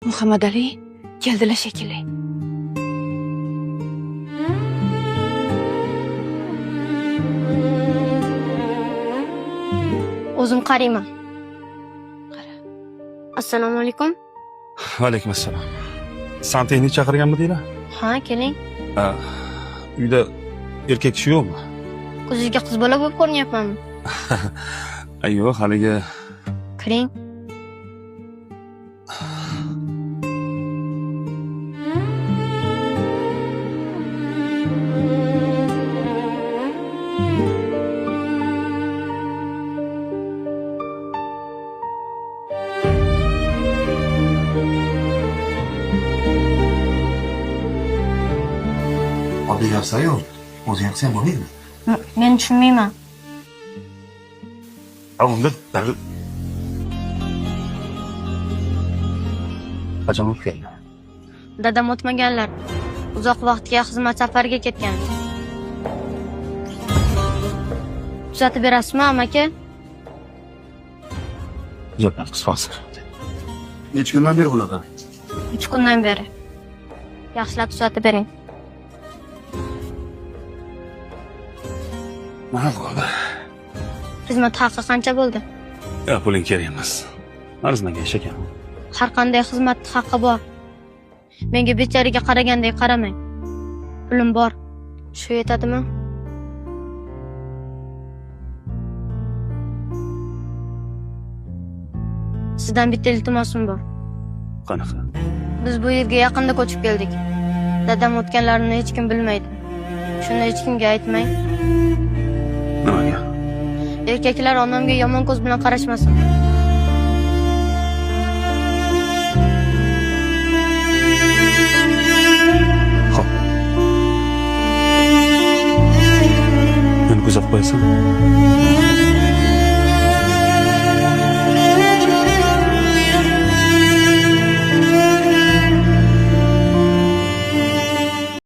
Muhammadali keldilar shekilli. O'zim qarayman. Assalomu alaykum. Va alaykum assalom. Santexnik chaqirganmidinglar? Ha, keling. Uyda erkak kishi yo'qmi? Ko'zingizga qiz bola bo'lib ko'rinyapmanmi? Yo'q, haligi Kiring. Oddiy yoqsa-yu, o'zi yoqsa ham bo'lmaydi. Men tushunmayman. unda qachon o'tgan? Dadam o'tmaganlar. Uzoq vaqtga xizmat safariga ketgan. Tuzatib berasizmi, amaki? Yo'q, qisqasi. Necha kundan beri bunaqa? 3 kundan beri. Yaxshilab tuzatib bering. Mana bo'ldi. Xizmat haqi qancha bo'ldi? Puling kerak emas. Arzimagan ish ekan. Har qanday xizmat haqqi bor. Menga becharaga qaragandek qaramang. Pulim bor. Shu yetadimi? Sizdan bitta iltimosim bor. Qanaqa? Biz bu yerga yaqinda ko'chib keldik. Dadam o'tganlarini hech kim bilmaydi. Shuni hech kimga aytmang. Nimaga? Erkaklar onamga yomon ko'z bilan qarashmasin. Xo'p. Meni kuzatib qo'yasan?